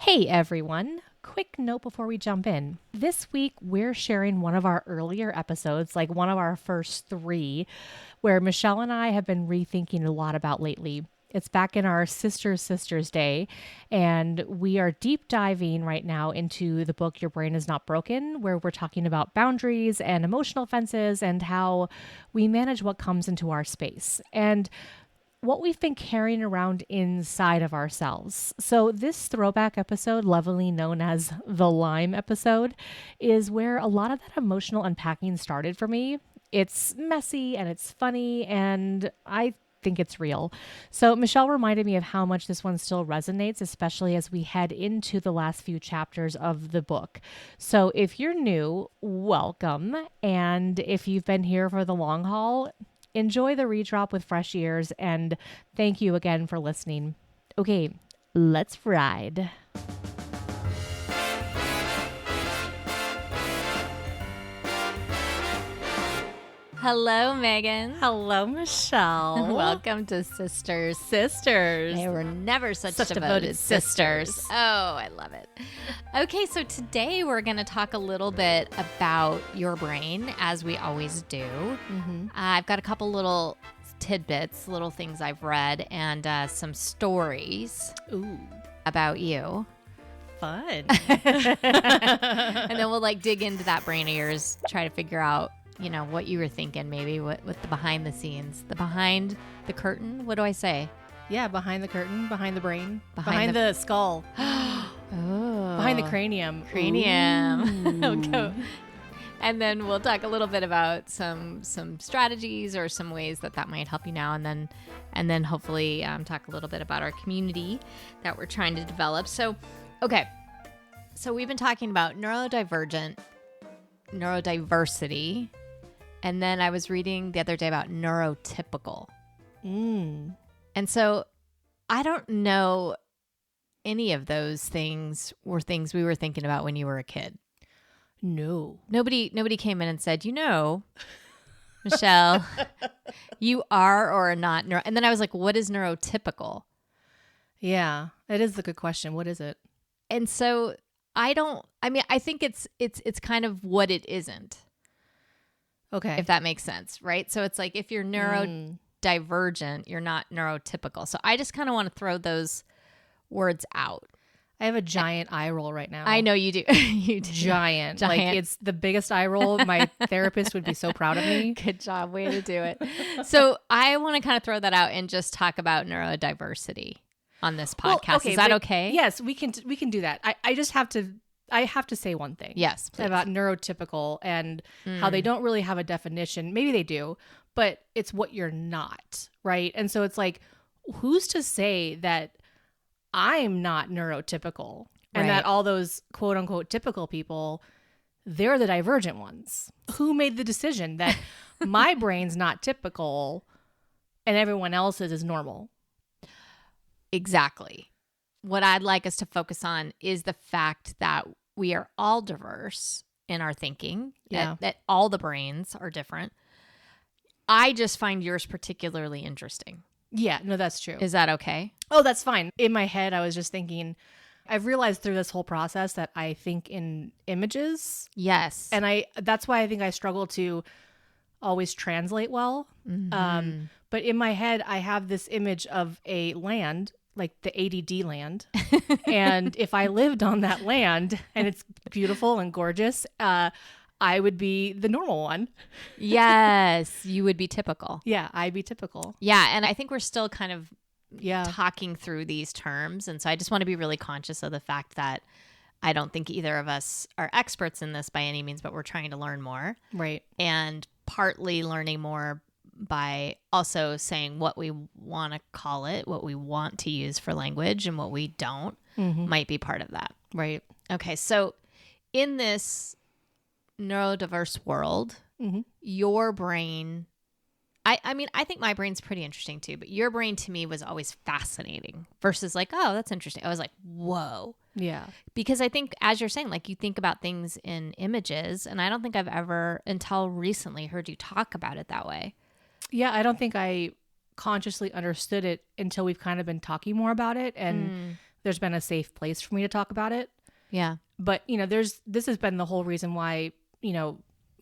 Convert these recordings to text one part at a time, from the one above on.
Hey everyone! Quick note before we jump in. This week we're sharing one of our earlier episodes, like one of our first 3, where Michelle and I have been rethinking a lot about lately. It's back in our Sisters Day, and we are deep diving right now into the book Your Brain is Not Broken, where we're talking about boundaries and emotional fences and how we manage what comes into our space. And what we've been carrying around inside of ourselves. So this throwback episode, lovingly known as the Lime episode, is where a lot of that emotional unpacking started for me. It's messy and it's funny, and I think it's real. So Michelle reminded me of how much this one still resonates, especially as we head into the last few chapters of the book. So if you're new, welcome. And if you've been here for the long haul, enjoy the redrop with fresh ears, and thank you again for listening. Okay, let's ride. Hello, Megan. Hello, Michelle. Welcome to Sisters. Sisters. They were never such devoted sisters. Oh, I love it. Okay, so today we're going to talk a little bit about your brain, as we always do. I've got a couple little tidbits, little things I've read, and some stories about you. Fun. And then we'll dig into that brain of yours, try to figure out what you were thinking, maybe with the behind the scenes, behind the curtain. What do I say? Yeah, behind the curtain, behind the brain, behind the skull, behind the cranium. Okay. And then we'll talk a little bit about some strategies or some ways that might help you now, and then hopefully talk a little bit about our community that we're trying to develop. So, okay. So we've been talking about neurodivergent, neurodiversity. And then I was reading the other day about neurotypical. And so I don't know any of those things were things we were thinking about when you were a kid. No. Nobody came in and said, Michelle, you are or are not neuro. And then I was like, what is neurotypical? Yeah, it is a good question. What is it? And so I think it's kind of what it isn't. Okay. If that makes sense, right? So it's like if you're neurodivergent, you're not neurotypical. So I just kind of want to throw those words out. I have a giant eye roll right now. I know you do. You do. Giant. Like it's the biggest eye roll. My therapist would be so proud of me. Good job. Way to do it. So I want to kind of throw that out and just talk about neurodiversity on this podcast. Well, okay, is that okay? Yes, we can do that. I just have to say one thing. Yes, please. About neurotypical and how they don't really have a definition. Maybe they do, but it's what you're not, right? And so it's like, who's to say that I'm not neurotypical and that all those quote unquote typical people, they're the divergent ones? Who made the decision that my brain's not typical and everyone else's is normal? Exactly. What I'd like us to focus on is the fact that we are all diverse in our thinking, that all the brains are different. I just find yours particularly interesting. Yeah, no, that's true. Is that okay? Oh, that's fine. In my head, I was just thinking, I've realized through this whole process that I think in images. Yes. And that's why I think I struggle to always translate well. But in my head, I have this image of a land, like the ADD land. And if I lived on that land and it's beautiful and gorgeous, I would be the normal one. Yes, you would be typical. Yeah, I'd be typical. Yeah, and I think we're still kind of talking through these terms. And so I just want to be really conscious of the fact that I don't think either of us are experts in this by any means, but we're trying to learn more. Right. And partly learning more by also saying what we want to call it, what we want to use for language, and what we don't might be part of that. Right. Okay. So in this neurodiverse world, your brain, I mean, I think my brain's pretty interesting too, but your brain to me was always fascinating versus like, oh, that's interesting. I was like, whoa. Yeah. Because I think, as you're saying, like you think about things in images, and I don't think I've ever until recently heard you talk about it that way. Yeah, I don't think I consciously understood it until we've kind of been talking more about it. And there's been a safe place for me to talk about it. Yeah. But, this has been the whole reason why,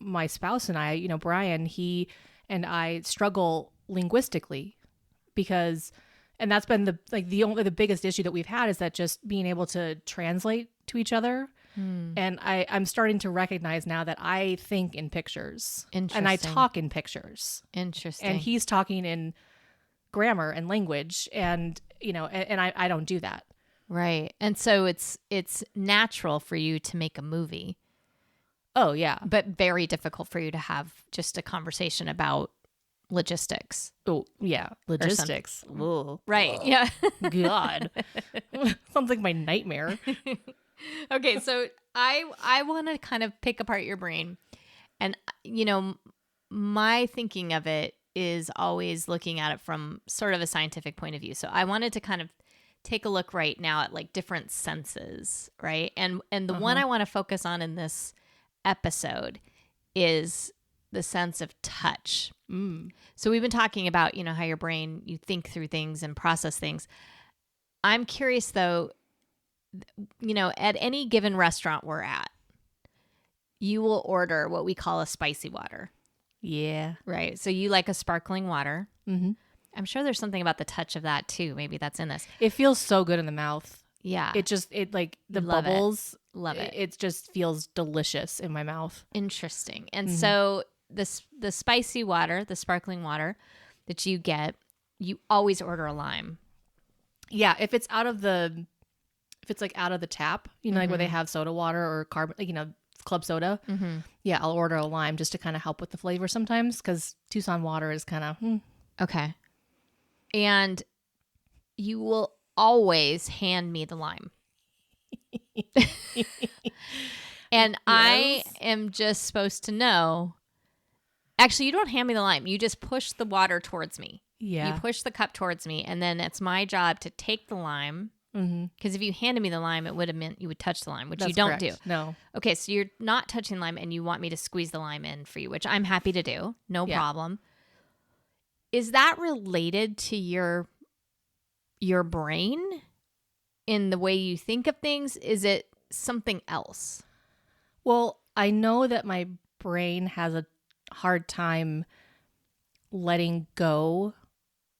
my spouse and I, Brian, he and I struggle linguistically and that's been the biggest issue that we've had, is that just being able to translate to each other. And I'm starting to recognize now that I think in pictures and I talk in pictures. Interesting. And he's talking in grammar and language, and I don't do that. Right. And so it's natural for you to make a movie. Oh yeah. But very difficult for you to have just a conversation about logistics. Oh yeah. Logistics. Right. Yeah. God. Sounds like my nightmare. Okay, so I want to kind of pick apart your brain. And, my thinking of it is always looking at it from sort of a scientific point of view. So I wanted to kind of take a look right now at like different senses, right? And the one I want to focus on in this episode is the sense of touch. So we've been talking about, how your brain, you think through things and process things. I'm curious though, at any given restaurant we're at, you will order what we call a spicy water. Yeah. Right. So you like a sparkling water. Mm-hmm. I'm sure there's something about the touch of that too. Maybe that's in this. It feels so good in the mouth. Yeah. It like the Love bubbles. Love it. It just feels delicious in my mouth. Interesting. And so the spicy water, the sparkling water that you get, you always order a lime. Yeah. If it's out of the tap, like where they have soda water or carbon, club soda. Yeah, I'll order a lime just to kind of help with the flavor sometimes, because Tucson water is kind of Okay. And you will always hand me the lime. And yes. I am just supposed to know. Actually, you don't hand me the lime. You just push the water towards me. Yeah. You push the cup towards me, and then it's my job to take the lime. Because if you handed me the lime, it would have meant you would touch the lime, which That's you don't correct. do. No. Okay, so you're not touching lime, and you want me to squeeze the lime in for you, which I'm happy to do. No problem. Is that related to your brain in the way you think of things? Is it something else? Well, I know that my brain has a hard time letting go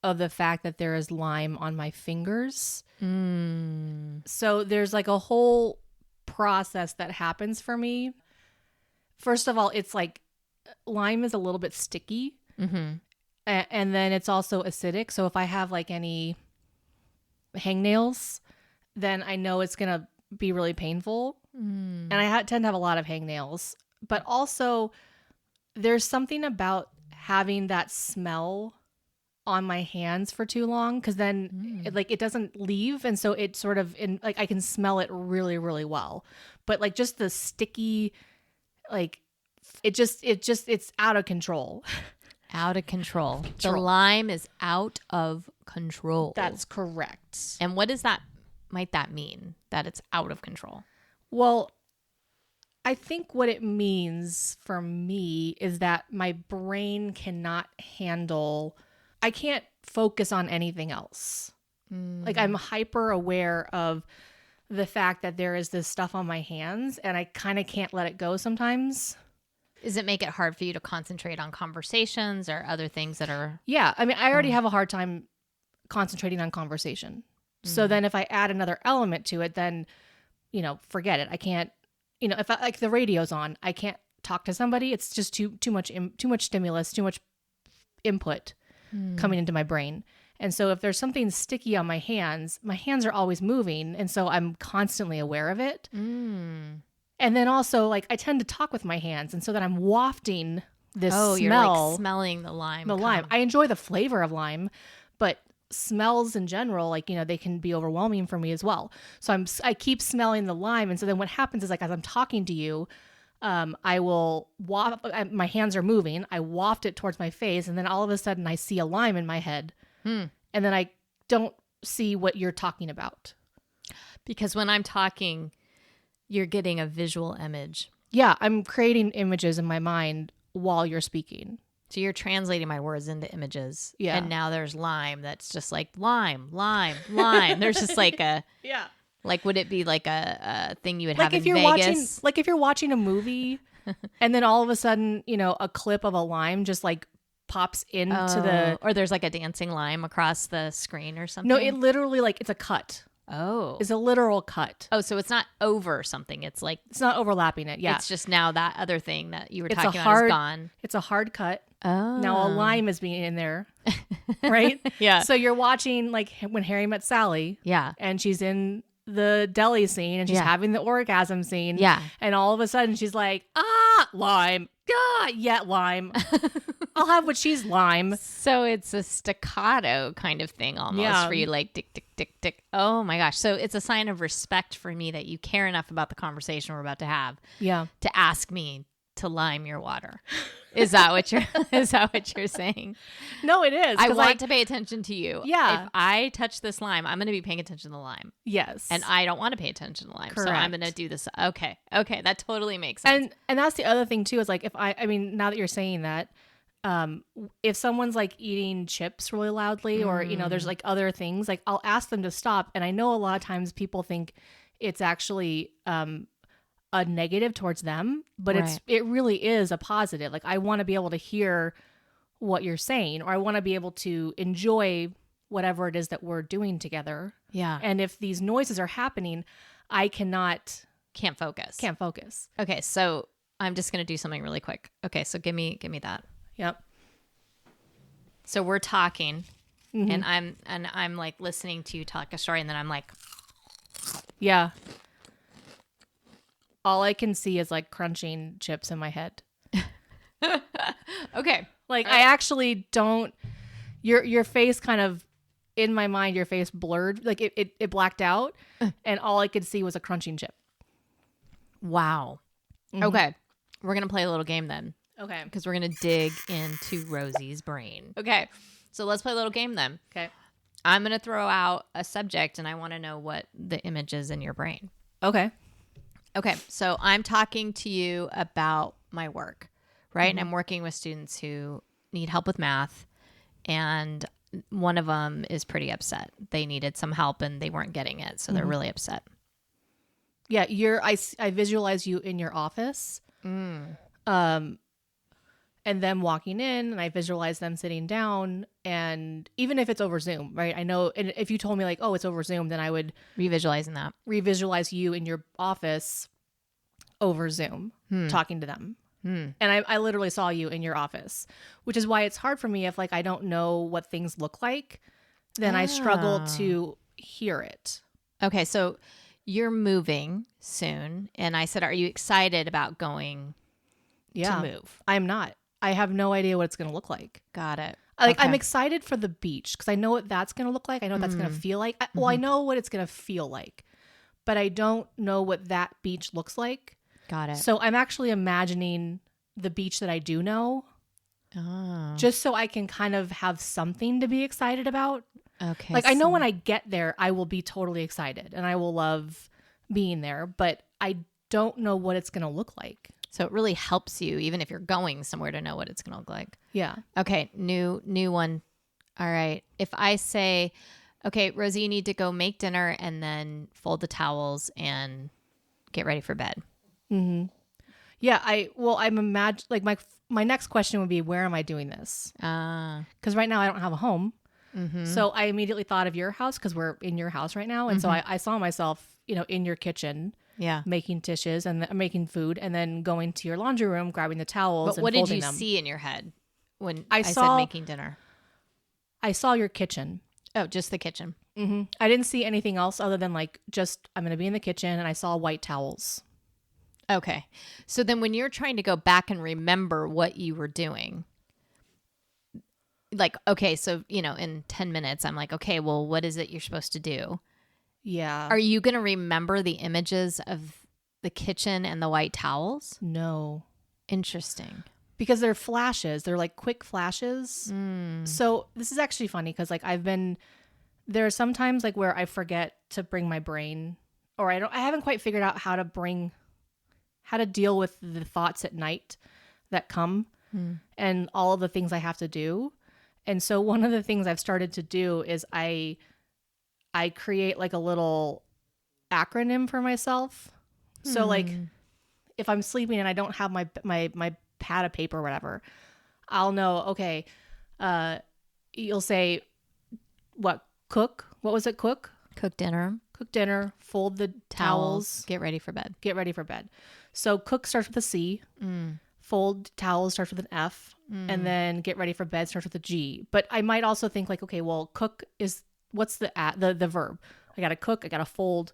of the fact that there is lime on my fingers. So there's like a whole process that happens for me. First of all, it's like lime is a little bit sticky. And then it's also acidic. So if I have like any hangnails, then I know it's going to be really painful. And I tend to have a lot of hangnails. But also there's something about having that smell on my hands for too long, because then it doesn't leave, and so it sort of I can smell it really, really well. But like just the sticky, like it's out of control. Out of control. The lime is out of control. That's correct. And what might that mean, that it's out of control? Well, I think what it means for me is that my brain cannot handle. I can't focus on anything else. Like I'm hyper aware of the fact that there is this stuff on my hands, and I kind of can't let it go sometimes. Does it make it hard for you to concentrate on conversations or other things that are... Yeah. I mean, I already have a hard time concentrating on conversation. So then if I add another element to it, then, forget it. I can't, if like the radio's on, I can't talk to somebody. It's just too much stimulus, too much input coming into my brain. And so if there's something sticky on my hands are always moving. And so I'm constantly aware of it. And then also like I tend to talk with my hands. And so that I'm wafting this smell. You're like smelling the lime. Lime. I enjoy the flavor of lime, but smells in general, like, they can be overwhelming for me as well. So I keep smelling the lime. And so then what happens is like, as I'm talking to you, I will waft, my hands are moving. I waft it towards my face. And then all of a sudden I see a lime in my head. And then I don't see what you're talking about. Because when I'm talking, you're getting a visual image. Yeah. I'm creating images in my mind while you're speaking. So you're translating my words into images. Yeah. And now there's lime that's just like lime, lime, lime. There's just like a, yeah. like, would it be like a thing you would Like have if in you're Vegas? if you're watching a movie and then all of a sudden, a clip of a lime just like pops into or there's like a dancing lime across the screen or something. No, it literally like it's a cut. Oh. It's a literal cut. Oh, so it's not over something. It's like it's not overlapping it. Yeah. It's just now that other thing that you were it's talking about is gone. It's a hard cut. Oh. Now a lime is being in there. Right? Yeah. So you're watching like when Harry Met Sally. Yeah. And she's in the deli scene and she's having the orgasm scene. Yeah. And all of a sudden she's like, lime. Yeah, lime. I'll have what she's lime. So it's a staccato kind of thing almost for you, like tick, tick, tick, tick. Oh my gosh. So it's a sign of respect for me that you care enough about the conversation we're about to have. Yeah. To ask me to lime your water. Is that what you're saying? No, it is. I want to pay attention to you. Yeah. If I touch this lime, I'm going to be paying attention to the lime. Yes. And I don't want to pay attention to the lime. Correct. So I'm going to do this. Okay. That totally makes sense. And that's the other thing too, is like if I mean, now that you're saying that, if someone's like eating chips really loudly or, there's like other things, like I'll ask them to stop. And I know a lot of times people think it's actually, a negative towards them, but it really is a positive. Like I want to be able to hear what you're saying, or I want to be able to enjoy whatever it is that we're doing together. Yeah. And if these noises are happening, I can't focus. Okay. So I'm just going to do something really quick. Okay. So give me that. Yep. So we're talking and I'm like listening to you talk a story and then I'm like, yeah. All I can see is like crunching chips in my head. Okay. Like I actually don't, your face kind of, in my mind, your face blurred, like it blacked out and all I could see was a crunching chip. Wow. Mm-hmm. Okay. We're going to play a little game then. Okay. Because we're going to dig into Rosie's brain. Okay. So let's play a little game then. Okay. I'm going to throw out a subject and I want to know what the image is in your brain. Okay. Okay. So I'm talking to you about my work, right? And I'm working with students who need help with math. And one of them is pretty upset. They needed some help and they weren't getting it. So they're really upset. Yeah. I visualize you in your office. And them walking in, and I visualize them sitting down, and even if it's over Zoom, right? I know, and if you told me like, oh, it's over Zoom, then I would revisualize you in your office over Zoom, talking to them. And I literally saw you in your office, which is why it's hard for me if like I don't know what things look like, then I struggle to hear it. Okay, so you're moving soon, and I said, are you excited about going to move? I'm not. I have no idea what it's going to look like. Got it. Like I'm excited for the beach because I know what that's going to look like. I know what that's going to feel like. I know what it's going to feel like, but I don't know what that beach looks like. Got it. So I'm actually imagining the beach that I do know, just so I can kind of have something to be excited about. Okay. Like I know when I get there, I will be totally excited and I will love being there, but I don't know what it's going to look like. So it really helps you, even if you're going somewhere, to know what it's going to look like. Yeah. Okay. New one. All right. If I say, okay, Rosie, you need to go make dinner and then fold the towels and get ready for bed. Mm-hmm. Yeah. I'm imagine like my next question would be, where am I doing this? Because right now I don't have a home. Mm-hmm. So I immediately thought of your house because we're in your house right now. And so I saw myself, in your kitchen. Yeah, making dishes and making food, and then going to your laundry room, grabbing the towels. But what and did you them. See in your head when I said making dinner? I saw your kitchen. Oh, just the kitchen. Mm-hmm. I didn't see anything else other than like just I'm going to be in the kitchen, and I saw white towels. Okay, so then when you're trying to go back and remember what you were doing, like okay, so in 10 minutes, I'm like, okay, well, what is it you're supposed to do? Yeah. Are you going to remember the images of the kitchen and the white towels? No. Interesting. Because they're flashes. They're like quick flashes. So this is actually funny because like there are some times like where I forget to bring my brain, or I haven't quite figured out how to deal with the thoughts at night that come. and all of the things I have to do. And so one of the things I've started to do is I create like a little acronym for myself. So like if I'm sleeping and I don't have my pad of paper or whatever, I'll know, okay, you'll say what was it? Cook dinner, fold the towels, get ready for bed. So cook starts with a C, fold towels starts with an F, and then get ready for bed starts with a G. But I might also think like, okay, well, cook is, what's the verb? I got to cook, I got to fold,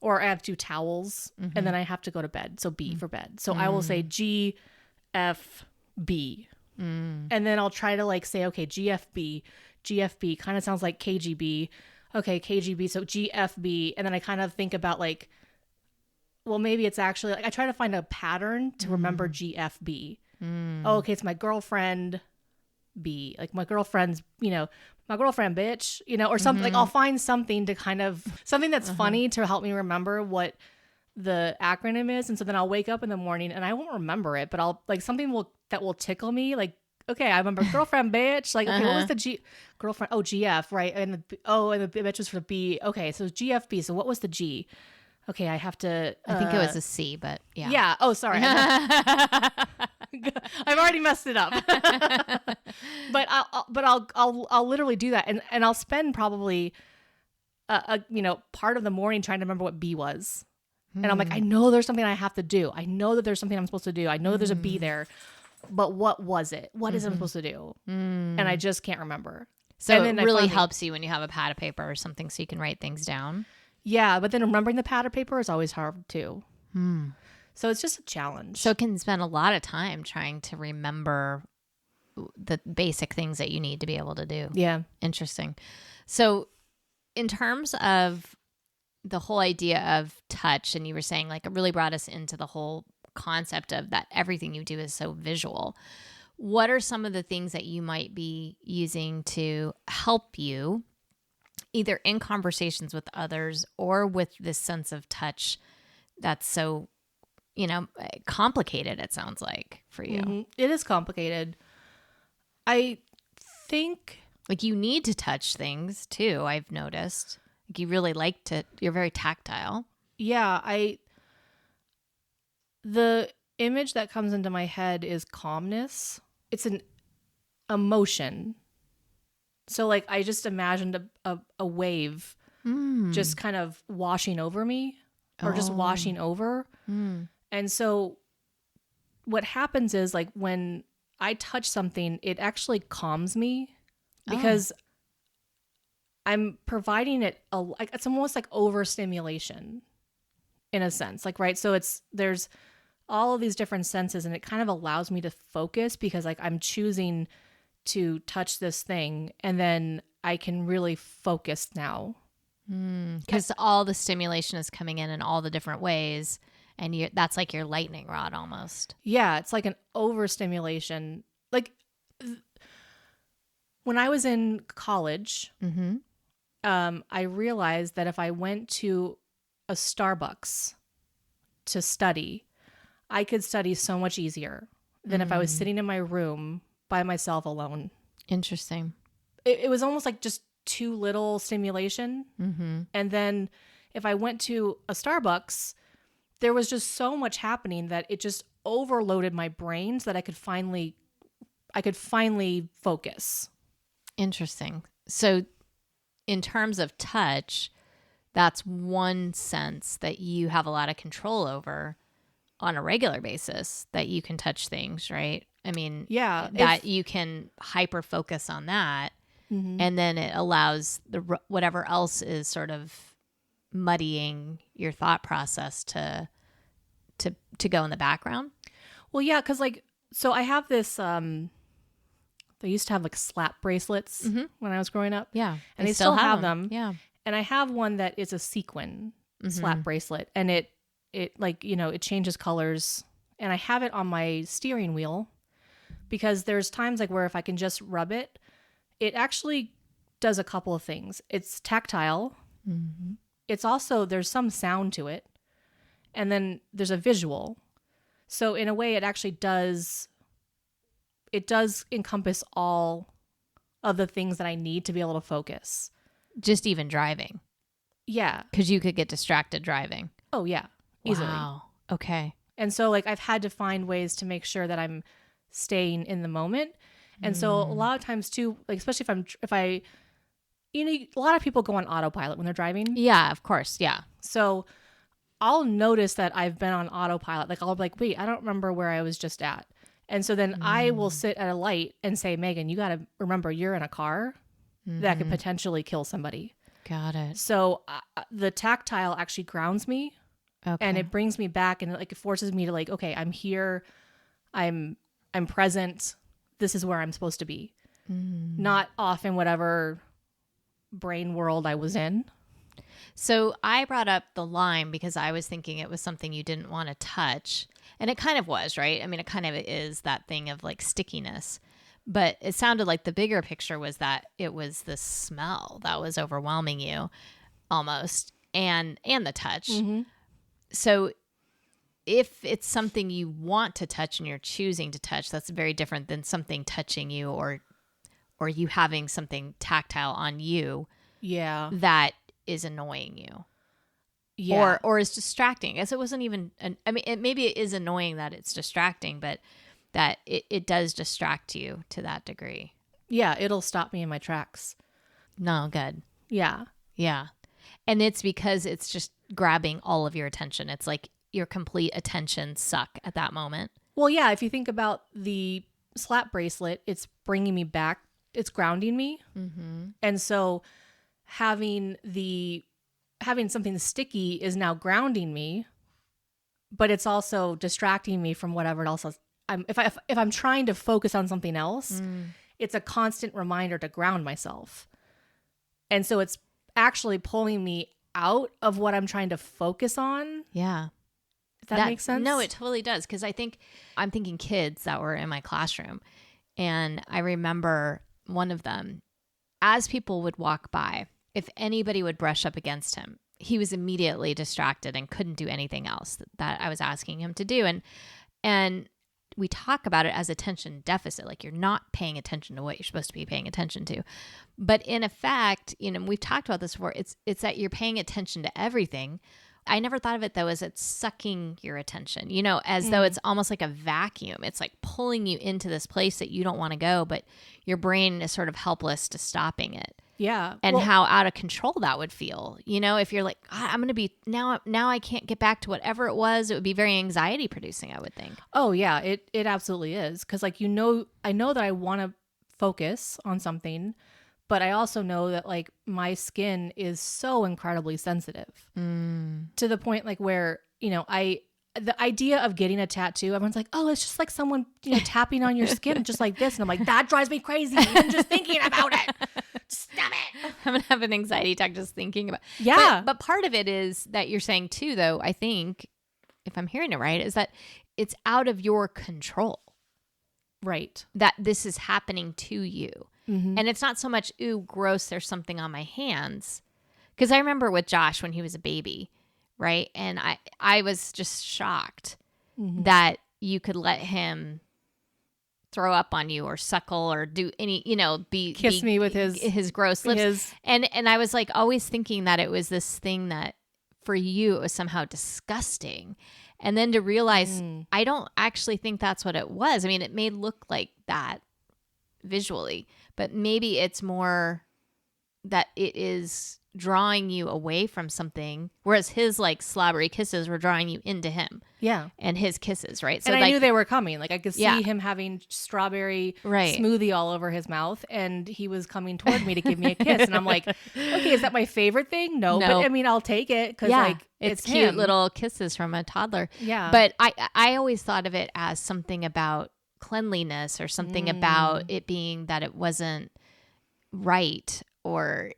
or I have to do towels, and then I have to go to bed. So B for bed. So I will say G, F, B. And then I'll try to like say, okay, GFB kind of sounds like KGB. Okay, KGB. So GFB. And then I kind of think about like, well, maybe it's actually like, I try to find a pattern to remember GFB. Oh, okay. It's my girlfriend B, like my girlfriend's, my girlfriend bitch, or something. Like I'll find something to kind of, something that's funny to help me remember what the acronym is. And so then I'll wake up in the morning and I won't remember it, but I'll like something that will tickle me. Like, okay, I remember girlfriend bitch. Like, okay, what was the girlfriend? Oh, GF, right? And the bitch was for the B. Okay, so GFB. So what was the G? Okay, I have to. I think it was a C, but yeah. Yeah. Oh, sorry. I've already messed it up. but I'll literally do that, and I'll spend probably part of the morning trying to remember what B was. And I'm like, I know there's something I have to do. I know that there's something I'm supposed to do. I know there's a B there. But what was it? What is it I'm supposed to do? And I just can't remember. So it really helps you when you have a pad of paper or something so you can write things down. Yeah, but then remembering the pad of paper is always hard too. So it's just a challenge. So it can spend a lot of time trying to remember the basic things that you need to be able to do. Yeah. Interesting. So in terms of the whole idea of touch, and you were saying like it really brought us into the whole concept of that everything you do is so visual. What are some of the things that you might be using to help you either in conversations with others or with this sense of touch that's so, complicated, it sounds like, for you? It is complicated. I think like you need to touch things too, I've noticed. Like you really you're very tactile. Yeah, the image that comes into my head is calmness. It's an emotion. So like I just imagined a wave just kind of washing over me or just washing over. And so what happens is like when I touch something, it actually calms me because I'm providing it it's almost like overstimulation in a sense. Like, right. So there's all of these different senses and it kind of allows me to focus because like I'm choosing to touch this thing and then I can really focus now. Because all the stimulation is coming in all the different ways and that's like your lightning rod almost. Yeah, it's like an overstimulation. Like when I was in college, I realized that if I went to a Starbucks to study, I could study so much easier than if I was sitting in my room by myself alone. Interesting. It was almost like just too little stimulation. And then if I went to a Starbucks, there was just so much happening that it just overloaded my brain so that I could finally focus. Interesting. So in terms of touch, that's one sense that you have a lot of control over on a regular basis, that you can touch things, right? I mean, yeah, that you can hyper focus on that. And then it allows whatever else is sort of muddying your thought process to go in the background. Well, yeah, because like, so I have this, they used to have like slap bracelets when I was growing up. Yeah. And they still have them. Yeah. And I have one that is a sequin slap bracelet and it like, it changes colors and I have it on my steering wheel because there's times like where if I can just rub it, it actually does a couple of things. It's tactile. It's also, there's some sound to it. And then there's a visual. So in a way, it actually does it does encompass all of the things that I need to be able to focus. Just even driving. Yeah. Because you could get distracted driving. Oh, yeah. Easily. Wow. Okay. And so like I've had to find ways to make sure that I'm staying in the moment. And so a lot of times too, like especially a lot of people go on autopilot when they're driving. Yeah, of course. Yeah. So I'll notice that I've been on autopilot. Like I'll be like, wait, I don't remember where I was just at. And so then I will sit at a light and say, Megan, you got to remember you're in a car that could potentially kill somebody. Got it. So the tactile actually grounds me. Okay. And it brings me back, and it forces me to like, okay, I'm here, I'm present. This is where I'm supposed to be, not off in whatever brain world I was in. So I brought up the lime because I was thinking it was something you didn't want to touch, and it kind of was, right? I mean, it kind of is that thing of like stickiness, but it sounded like the bigger picture was that it was the smell that was overwhelming you, almost, and the touch. Mm-hmm. So if it's something you want to touch and you're choosing to touch, that's very different than something touching you or you having something tactile on you. Yeah. That is annoying you. Yeah. Or is distracting. I guess it wasn't even, maybe it is annoying that it's distracting, but that it does distract you to that degree. Yeah. It'll stop me in my tracks. No, good. Yeah. Yeah. And it's because it's just grabbing all of your attention. It's like your complete attention suck at that moment. Well, yeah. If you think about the slap bracelet, it's bringing me back. It's grounding me. Mm-hmm. And so having something sticky is now grounding me, but it's also distracting me from whatever else if I'm trying to focus on something else, it's a constant reminder to ground myself. And so it's actually pulling me out of what I'm trying to focus on. Yeah. If that makes sense? No, it totally does. Because I'm thinking kids that were in my classroom. And I remember one of them, as people would walk by, if anybody would brush up against him, he was immediately distracted and couldn't do anything else that I was asking him to do. And we talk about it as attention deficit, like you're not paying attention to what you're supposed to be paying attention to. But in effect, we've talked about this before, it's that you're paying attention to everything. I never thought of it though as it's sucking your attention, as though it's almost like a vacuum. It's like pulling you into this place that you don't want to go, but your brain is sort of helpless to stopping it. Yeah. And how out of control that would feel, if you're like, I'm going to be now I can't get back to whatever it was. It would be very anxiety producing, I would think. Oh yeah, it absolutely is. Cause like, I know that I want to focus on something, but I also know that like my skin is so incredibly sensitive to the point like where, the idea of getting a tattoo, everyone's like, oh, it's just like someone, tapping on your skin just like this. And I'm like, that drives me crazy. Even just thinking about it. Stop it. I'm going to have an anxiety attack just thinking about it. Yeah. But part of it is that you're saying too, though, I think, if I'm hearing it right, is that it's out of your control. Right. That this is happening to you. Mm-hmm. And it's not so much, ooh, gross, there's something on my hands. Because I remember with Josh when he was a baby, right? And I was just shocked that you could let him throw up on you or suckle or do any, kiss me with his gross lips. And I was like always thinking that it was this thing that for you, it was somehow disgusting. And then to realize I don't actually think that's what it was. I mean, it may look like that visually, but maybe it's more that it is drawing you away from something, whereas his like slobbery kisses were drawing you into him. Yeah. And his kisses, right? So and I knew they were coming. Like I could see him having strawberry smoothie all over his mouth, and he was coming toward me to give me a kiss. And I'm like, okay, is that my favorite thing? No. But I mean, I'll take it because like it's cute him. Little kisses from a toddler. Yeah. But I always thought of it as something about cleanliness or something about it being that it wasn't right or,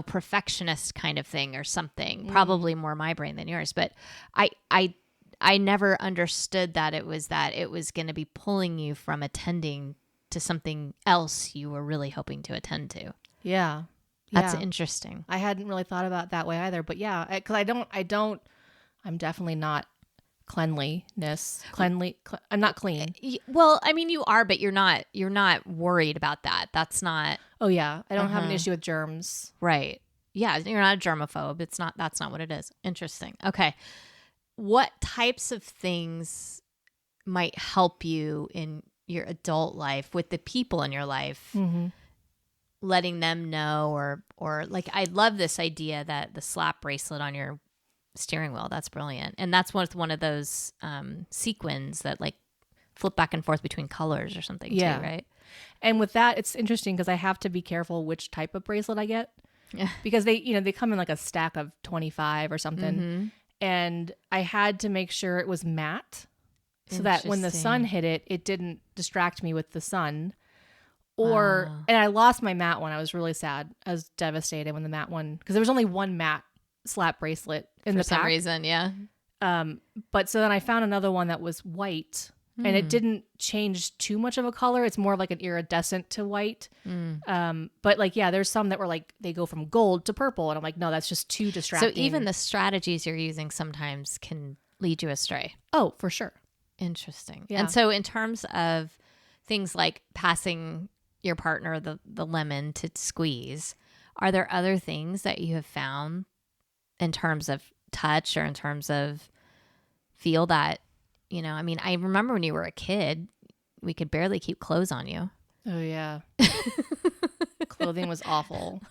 perfectionist kind of thing or something, probably more my brain than yours. But I never understood that it was going to be pulling you from attending to something else you were really hoping to attend to. Yeah. That's interesting. I hadn't really thought about it that way either, but yeah, cause I'm definitely not cleanliness. I'm not clean. Well, I mean, you are, but you're not worried about that. That's not. Oh yeah. I don't have an issue with germs. Right. Yeah. You're not a germaphobe. That's not what it is. Interesting. Okay. What types of things might help you in your adult life with the people in your life, letting them know, or like, I love this idea that the slap bracelet on your steering wheel, that's brilliant. And that's one of those sequins that like flip back and forth between colors or something too, right? And with that, it's interesting because I have to be careful which type of bracelet I get because they come in like a stack of 25 or something. And I had to make sure it was matte so that when the sun hit it, it didn't distract me with the sun. And I lost my matte one. I was really sad. I was devastated when the matte one, because there was only one matte slap bracelet in the pack. For some reason, yeah. But so then I found another one that was white, and it didn't change too much of a color. It's more of like an iridescent to white. But like, yeah, there's some that were like, they go from gold to purple. And I'm like, no, that's just too distracting. So even the strategies you're using sometimes can lead you astray. Oh, for sure. Interesting. Yeah. And so in terms of things like passing your partner the lemon to squeeze, are there other things that you have found in terms of touch or in terms of feel that, I mean, I remember when you were a kid, we could barely keep clothes on you. Oh, yeah. Clothing was awful.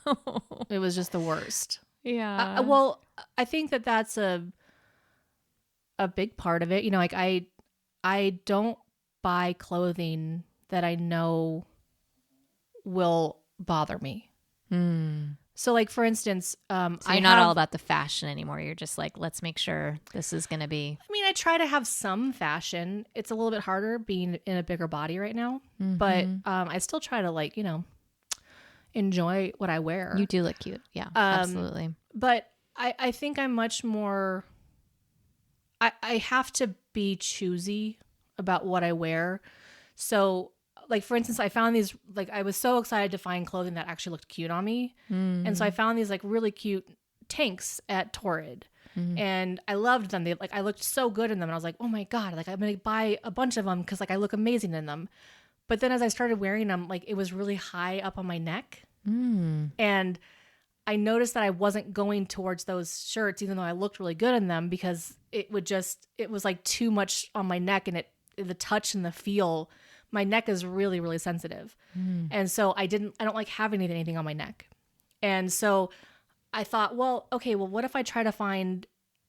It was just the worst. Yeah. Well, I think that that's a big part of it. Like I don't buy clothing that I know will bother me. So like, for instance, so you're not all about the fashion anymore. You're just like, let's make sure this is going to be. I mean, I try to have some fashion. It's a little bit harder being in a bigger body right now, but I still try to like, enjoy what I wear. You do look cute. Yeah, absolutely. But I think I'm much more, I have to be choosy about what I wear. So like, for instance, I found these, like, I was so excited to find clothing that actually looked cute on me. And so I found these like really cute tanks at Torrid. And I loved them. I looked so good in them. And I was like, oh my God, like I'm going to buy a bunch of them because like I look amazing in them. But then as I started wearing them, like it was really high up on my neck. And I noticed that I wasn't going towards those shirts, even though I looked really good in them, because it was like too much on my neck, and the touch and the feel, my neck is really, really sensitive. And so I don't like having anything on my neck. And so I thought, well, what if I try to find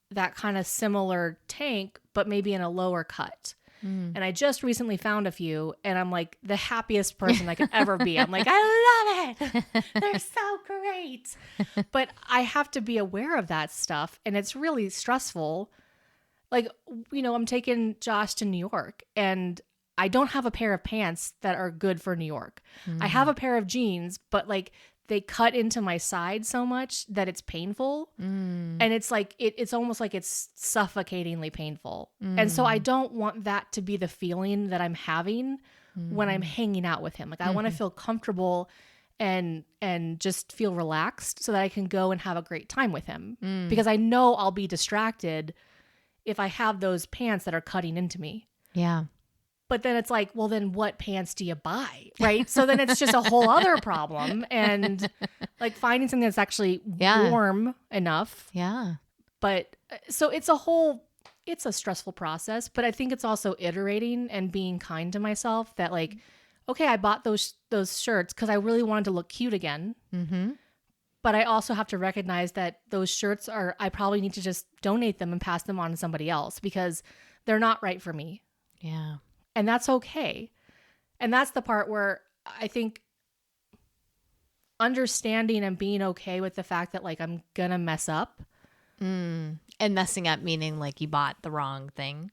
that kind of similar tank, but maybe in a lower cut? And I just recently found a few, and I'm like the happiest person I could ever be. I'm like, I love it. They're so great. But I have to be aware of that stuff, and it's really stressful. Like, I'm taking Josh to New York, and I don't have a pair of pants that are good for New York. I have a pair of jeans, but like they cut into my side so much that it's painful. And it's like, it's almost like it's suffocatingly painful. And so I don't want that to be the feeling that I'm having when I'm hanging out with him. Like I want to feel comfortable and just feel relaxed so that I can go and have a great time with him. Because I know I'll be distracted if I have those pants that are cutting into me. Yeah. But then it's like, well, then what pants do you buy? Right. So then it's just a whole other problem. And like finding something that's actually warm enough. Yeah. But so it's a stressful process, but I think it's also iterating and being kind to myself that like, okay, I bought those shirts because I really wanted to look cute again. But I also have to recognize that those shirts I probably need to just donate them and pass them on to somebody else because they're not right for me. Yeah. And that's okay. And that's the part where I think understanding and being okay with the fact that like I'm gonna mess up. And messing up meaning like you bought the wrong thing.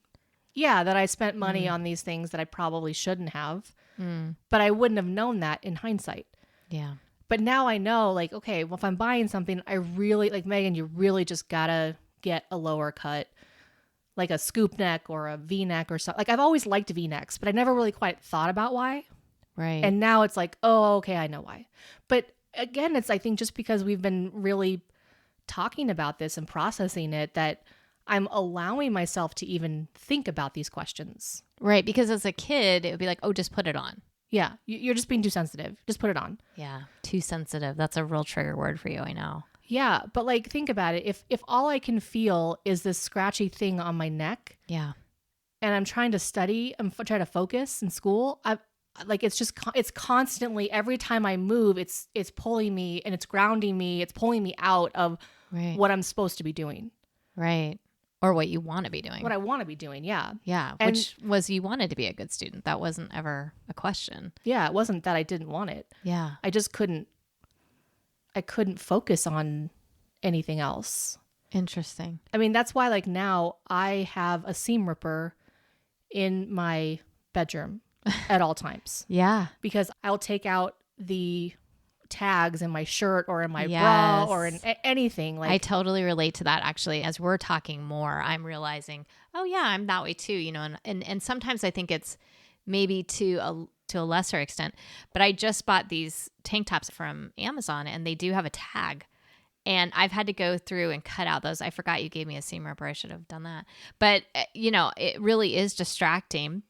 Yeah, that I spent money on these things that I probably shouldn't have. But I wouldn't have known that in hindsight. Yeah. But now I know, like, okay, well, if I'm buying something, I really, like Megan, you really just gotta get a lower cut. Like a scoop neck or a V-neck or something. Like I've always liked V-necks, but I never really quite thought about why. Right. And now it's like, oh, okay, I know why. But again, it's, I think just because we've been really talking about this and processing it, that I'm allowing myself to even think about these questions. Right. Because as a kid, it would be like, oh, just put it on. Yeah. You're just being too sensitive. Just put it on. Yeah. Too sensitive. That's a real trigger word for you. I know. Yeah. But like, think about it. If all I can feel is this scratchy thing on my neck. Yeah. And I'm trying to study, I'm trying to focus in school. It's constantly, every time I move, it's pulling me and it's grounding me. It's pulling me out of what I'm supposed to be doing. Right. Or what you want to be doing. What I want to be doing. Yeah. Yeah. And which was you wanted to be a good student. That wasn't ever a question. Yeah. It wasn't that I didn't want it. Yeah. I just couldn't focus on anything else. Interesting. I mean, that's why like now I have a seam ripper in my bedroom at all times. Yeah. Because I'll take out the tags in my shirt or in my bra or in anything. Like, I totally relate to that. Actually, as we're talking more, I'm realizing, oh yeah, I'm that way too, you know, and sometimes I think it's maybe to a lesser extent, but I just bought these tank tops from Amazon and they do have a tag. And I've had to go through and cut out those. I forgot you gave me a seam ripper. I should have done that. But, you know, it really is distracting.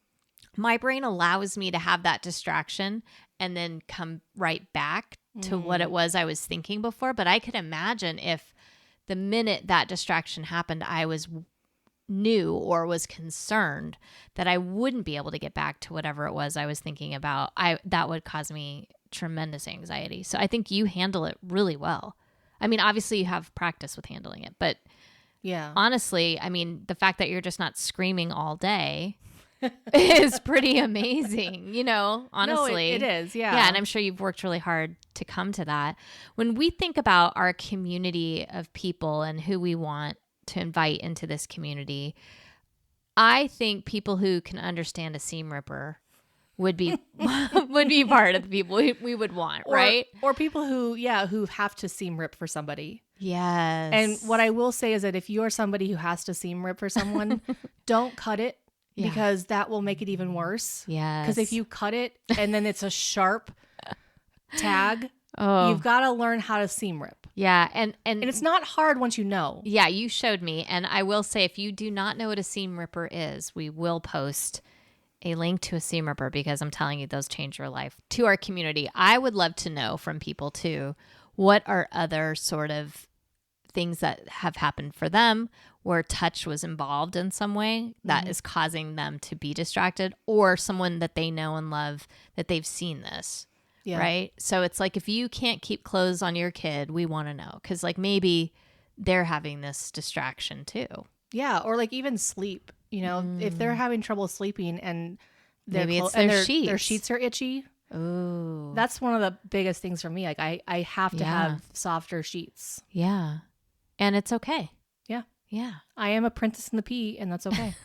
My brain allows me to have that distraction and then come right back to what it was I was thinking before. But I could imagine if the minute that distraction happened, I knew or was concerned that I wouldn't be able to get back to whatever it was I was thinking about. That would cause me tremendous anxiety. So I think you handle it really well. I mean, obviously you have practice with handling it, but yeah, honestly, I mean, the fact that you're just not screaming all day is pretty amazing, you know, honestly. No, it is. Yeah. Yeah. And I'm sure you've worked really hard to come to that. When we think about our community of people and who we want to invite into this community, I think people who can understand a seam ripper would be part of the people we would want, right? Or people who have to seam rip for somebody. Yes. And what I will say is that if you're somebody who has to seam rip for someone, don't cut it because that will make it even worse. Yes. Because if you cut it and then it's a sharp tag, you've got to learn how to seam rip. Yeah. And it's not hard once you know. Yeah, you showed me. And I will say, if you do not know what a seam ripper is, we will post a link to a seam ripper because I'm telling you, those change your life. To our community, I would love to know from people too, what are other sort of things that have happened for them where touch was involved in some way that is causing them to be distracted, or someone that they know and love that they've seen this. Yeah. Right. So it's like, if you can't keep clothes on your kid, we want to know, because like maybe they're having this distraction too. Yeah. Or like even sleep. You know, if they're having trouble sleeping and maybe it's their sheets. Their sheets are itchy. Ooh. That's one of the biggest things for me. Like I have to have softer sheets. Yeah. And it's okay. Yeah. Yeah. I am a princess in the pea, and that's okay.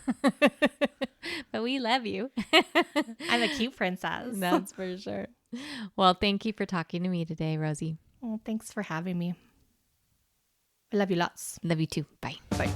But we love you. I'm a cute princess. That's for sure. Well, thank you for talking to me today, Rosie. Well, thanks for having me. I love you lots. Love you too. Bye. Bye.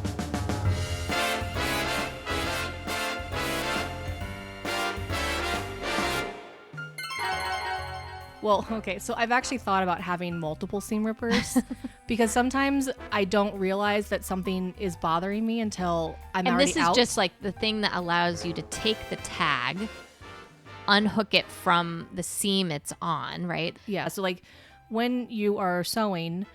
Well, okay, so I've actually thought about having multiple seam rippers because sometimes I don't realize that something is bothering me until I'm already out. And this is just like the thing that allows you to take the tag, unhook it from the seam it's on, right? Yeah, so like when you are sewing,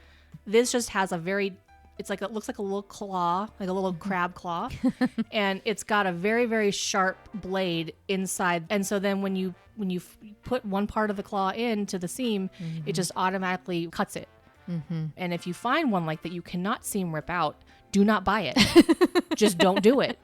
this just has a very, it's like, it looks like a little claw, like a little crab claw, and it's got a very, very sharp blade inside. And so then when you put one part of the claw into the seam, it just automatically cuts it. And if you find one like that you cannot seam rip out, do not buy it. Just don't do it.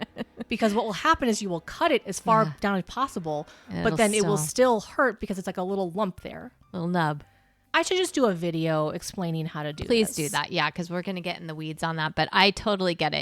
Because what will happen is you will cut it as far down as possible, but then it will still hurt because it's like a little lump there. Little nub. I should just do a video explaining how to do Please this. do that. Yeah, because we're going to get in the weeds on that. But I totally get it.